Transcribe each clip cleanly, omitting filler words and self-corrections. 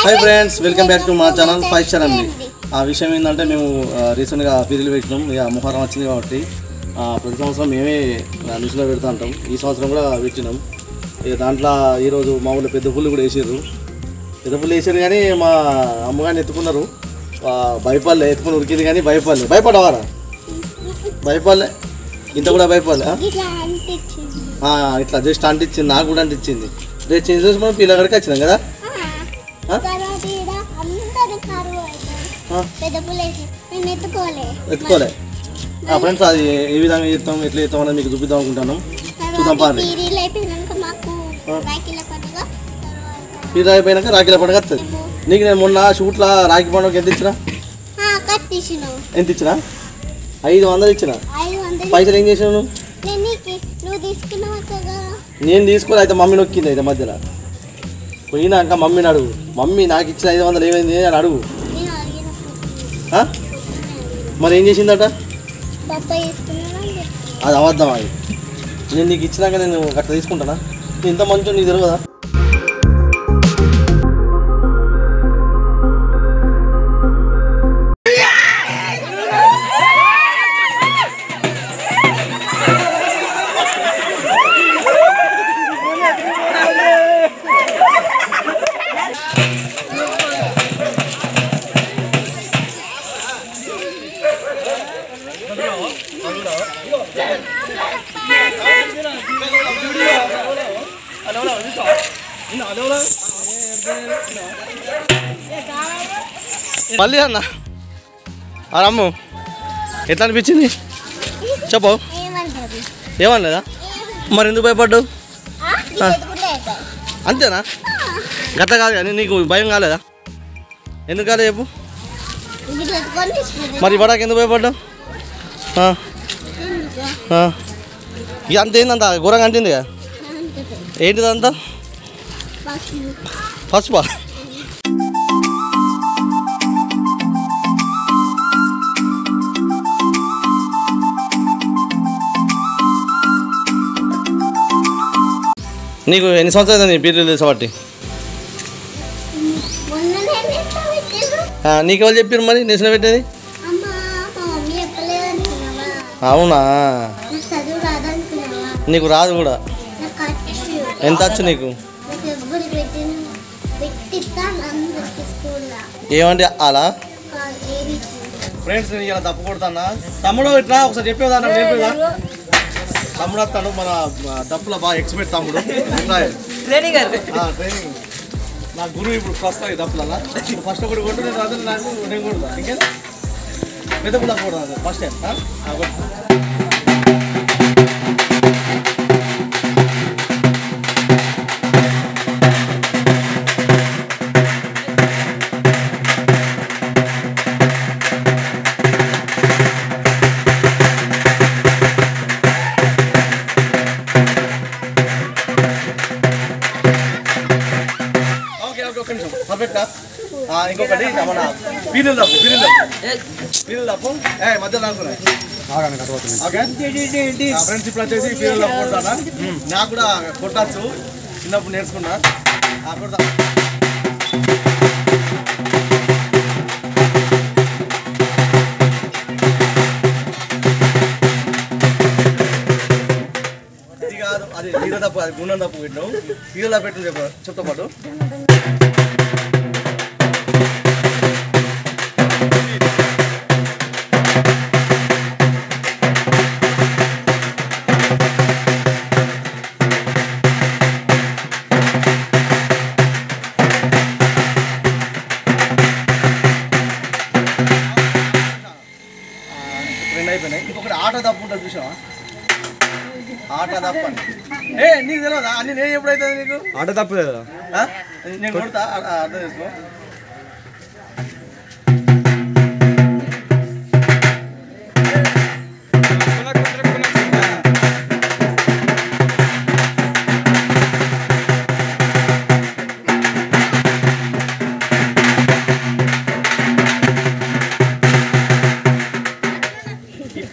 Hi friends, welcome back to మా channel 5 star అండి. ఆ విషయం ఏంటంటే మేము రీసెంట్గా పీరీలు పెట్టినాం. ఇక మొహరం వచ్చింది కాబట్టి ప్రతి సంవత్సరం మేమే నిషులో పెడతా ఉంటాం. ఈ సంవత్సరం కూడా పెట్టినాం. ఇక దాంట్లో ఈరోజు మా ఊళ్ళో పెద్ద పుల్లు కూడా వేసారు. పెద్ద పుల్లు వేసారు కానీ మా అమ్మగారిని ఎత్తుకున్నారు. భయపడలే, ఎత్తుకుని ఉరికింది కానీ భయపడవారా? భయపడలే, ఇంత కూడా భయపడలే. ఇట్లా జస్ట్ అంటించింది, నాకు కూడా అంటించింది. రేపు చేంజ్ చేసి మనం పిల్లగాడికి వచ్చినాం కదా. ఎత్తుకోలే ఫ్రెండ్స్, అది ఏ విధంగా చేస్తాం, ఎట్లా చేస్తాం అనేది మీకు చూపిద్దాం అనుకుంటాను. చూద్దాం పాండి. పీరీ అయిపోయినాక రాఖీల పండుగ వస్తుంది. నీకు నేను మొన్న షూట్లో రాఖీ పండుగ ఎంత ఇచ్చినా? 500 ఇచ్చిన. పైసలు ఏం చేసావు నువ్వు? నేను తీసుకోలే. అయితే మమ్మీ నొక్కింది. అయితే మధ్యలో పోయినాక మమ్మీని అడుగు. మమ్మీ నాకు ఇచ్చిన 500 ఏమైంది అని అడుగు. మరి ఏం చేసిందట? అది అబద్ధం. అది నేను నీకు ఇచ్చినాక నేను అట్లా తీసుకుంటానా? ఇంత మంచి నీకు తెలియదా? మళ్ళీ అన్న రమ్ము, ఎట్లా అనిపించింది చెప్పు. ఏమనలేదా? మరి ఎందుకు భయపడ్డావు? అంతేనా? గట్ల కాదు కానీ నీకు భయం కాలేదా? ఎందుకు కాలేదు చెప్పు. మరి ఇవ్వడానికి ఎందుకు భయపడ్డావు? ఇక అంత ఏందంత ఘోరంగా అంటింది కదా. ఏంటిదంతా? పసుపా? నీకు ఎన్ని సంవత్సరాలు నీ పీరియడ్ తెలుసా బట్టి? నీకు ఎవరు చెప్పారు మరి నిసిన పెట్టేది? అవునా? నీకు రాదు కూడా. ఎంత వచ్చు నీకు? ఏమంటే అలా ఫ్రెండ్స్, నేను ఇలా తప్పు కొడతానా? తమ్ముడు ఇట్లా ఒకసారి చెప్పేదా? చెప్పేదా? తమ్ముడు వస్తాను, మన తప్పులో బాగా ఎక్స్పర్ట్ తమ్ముడు. ట్రైనింగ్ నా గురువు ఇప్పుడు వస్తాయి తప్పులలో. ఫస్ట్ ఒకటి కొట్టు, నేను అదే నాకు నేను కొడతా. ఇంకే పెద్ద పుల్ల కొడతా ఫస్ట్ టైం. పర్ఫెక్టా? ఇంకొకటి మన పీరియల్ తప్పు మధ్యలో అనుకున్నాయి. ఫ్రెండ్స్ ఇప్పుడు వచ్చేసి పీరియల్ తప్పు కొడతానా? నాకు కూడా కొట్టచ్చు, చిన్నప్పుడు నేర్చుకున్నా. కొడతా. ఇది కాదు, అది నీళ్ళ తప్పు, అది గుండం తప్పు పెట్టినావు. పీరియల్ తప్పు పెట్టిన చెప్తా పాటు. ఇంకొకటి ఆట తప్పు ఉంటుంది చూసావా? ఆట తప్పు అని నీకు తెలియదా? అన్ని నేను ఎప్పుడైతే నీకు ఆట తప్పు లేదా? నేను కొడతా, అర్థం చేసుకో.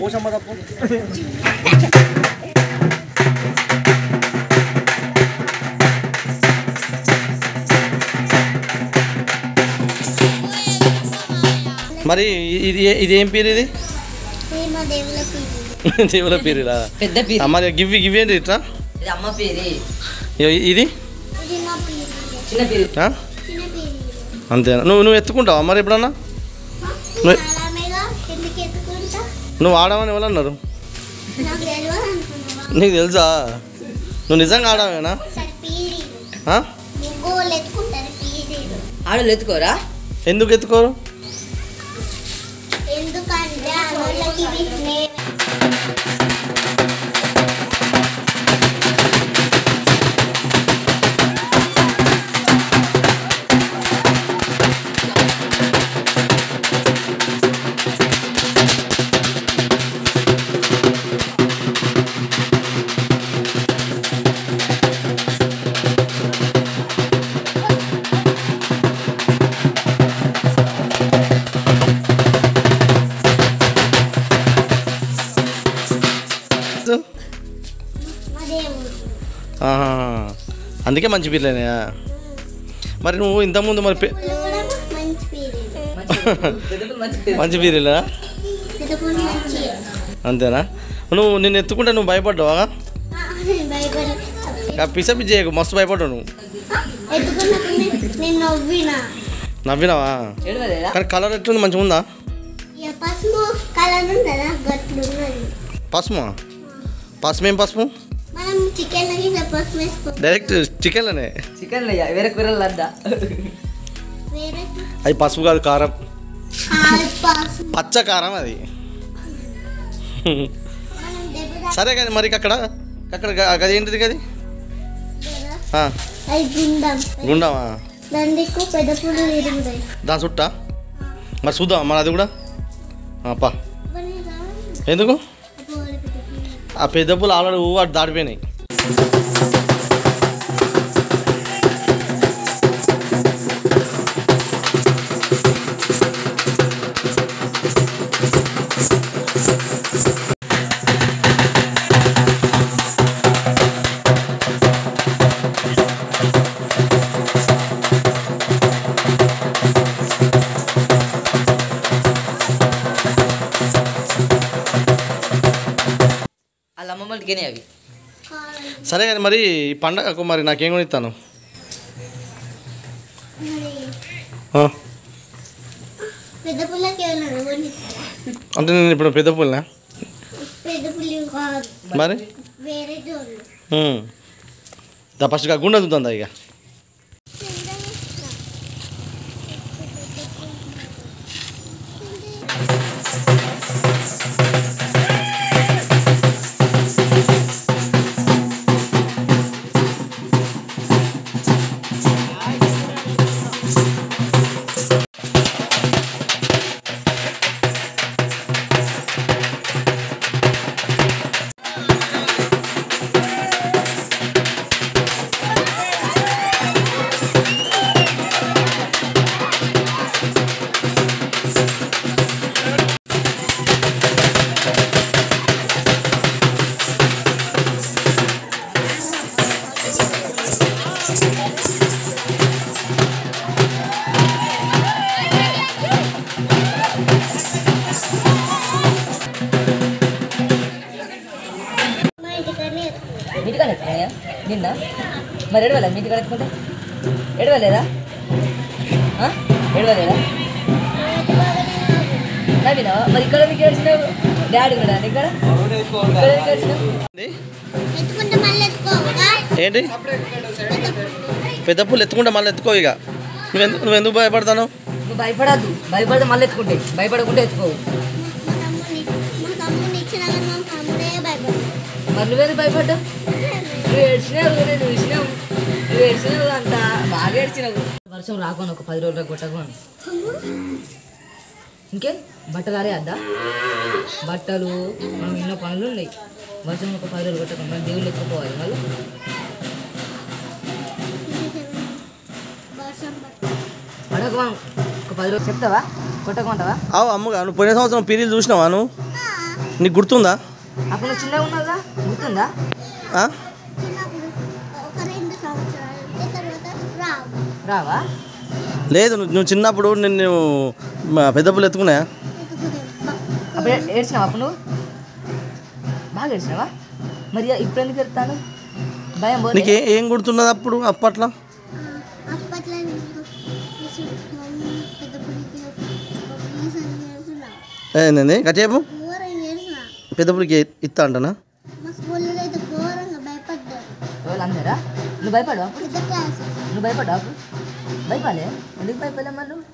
పోషమ్మ తప్పు. మరి ఇదేం పీరు ఇది? దేవుల పీరులా? పెద్ద పీరు. మరి గివ్వేంటి ఇట్లా? ఇది అమ్మ పీరి. ఇది చిన్న పీరు. అంతేనా? నువ్వు ఎత్తుకుంటావా మరి ఎప్పుడన్నా? నువ్వు ఆడమని ఎవరన్నారు? నీకు తెలుసా? నువ్వు నిజంగా ఆడమేనా? ఆడలు ఎత్తుకోరా? ఎందుకు ఎత్తుకోరు? అందుకే మంచి పీర్లేనా? మరి నువ్వు ఇంతకుముందు మరి మంచి పీర్లేనా? అంతేనా? నిన్ను ఎత్తుకుంటే నువ్వు భయపడ్డావా? పిసపి చేయకు, మస్తు భయపడ్డావు నువ్వు. నవ్వినావా? కానీ కలర్ ఎట్లుంది? మంచిగా ఉందా? పసుమా? పసుపు ఏం పసుపు? డైరెక్ట్ చికెన్లోనే. వేరే కూరలు అద్దా? అది పసుపు కాదు, కారం, పచ్చ కారం అది. సరే కానీ మరి అక్కడ అదేంటిది? అది గుండమా? దాని చుట్టా? మరి చూద్దాం మరి అది కూడా. పా. ఎందుకు? ఆ పెద్ద పూలు ఆల్రెడీ వాటి దాటిపోయినాయి. వాళ్ళ అమ్మమ్మలకేనే అవి. సరే కానీ మరి ఈ పండగకు మరి నాకేం కొనిస్తాను? అంటే నేను ఇప్పుడు పెద్ద పూలనా? మరి ఫస్ట్గా గుండె చూద్దా ఇక. మీటికాడ ఎత్తుకున్నాయా నిన్న? మరి ఏడవలే? మీటికాడ ఎత్తుకుంటే ఏడవలేదా? ఏడవలేదా? నవ్వినావా? మరి ఇక్కడ నీకు ఏడ్చినావు? డాడీ కూడా ఇక్కడ ఏంటి? పెద్ద పూలు ఎత్తుకుంటే మళ్ళీ ఎత్తుకో ఇక. నువ్వెందుకు భయపడతాను? నువ్వు భయపడద్దు. భయపడితే మళ్ళీ ఎత్తుకుంటే, భయపడకుంటే ఎత్తుకోవు. మరి నువ్వేది భయపడ్డావు? నువ్వు ఏడ్చినావు, నేను చూసినావు. నువ్వు ఏడ్చినావు, అంత బాగా ఏడ్చినావు. వర్షం రాకుండా ఒక 10 రోజులకు కొట్టకుండా ఇంకే బట్టలు ఆరేద్దా? బట్టలు మనం ఎన్నో పనులు ఉన్నాయి. వర్షం ఒక 10 రోజులు కొట్టకుండా మనం దేవుళ్ళు ఎత్తుకుపోవాలి. మళ్ళీ పడక ఒక 10 రోజులు చెప్తావా? కొట్టకుంటావా? అమ్మగా నువ్వు పోయిన సంవత్సరం పీరియల్ చూసినావా? నువ్వు నీకు గుర్తుందా? అప్పుడు నువ్వు చిన్నగా ఉన్నదా? గుర్తుందా? రావా? లేదు, నువ్వు చిన్నప్పుడు నిన్ను పెద్ద పులు ఎత్తుకున్నాయా? అప్పుడు ఏడ్చినావా అప్పుడు నువ్వు? బాగా ఏడ్చినావా? మరి ఇప్పుడు ఎందుకు ఎడతాను? భయం పోలే? నీకు ఏం గుర్తున్నది అప్పుడు అప్పట్లో? ఏంటండి కచేపు పెద్ద పులికి ఇస్తా అంటనా? అందరా నువ్వు భయపడవు అప్పుడు? నువ్వు భయపడవు అప్పుడు? భయపడలే? ఎందుకు భయపడలే మరి నువ్వు?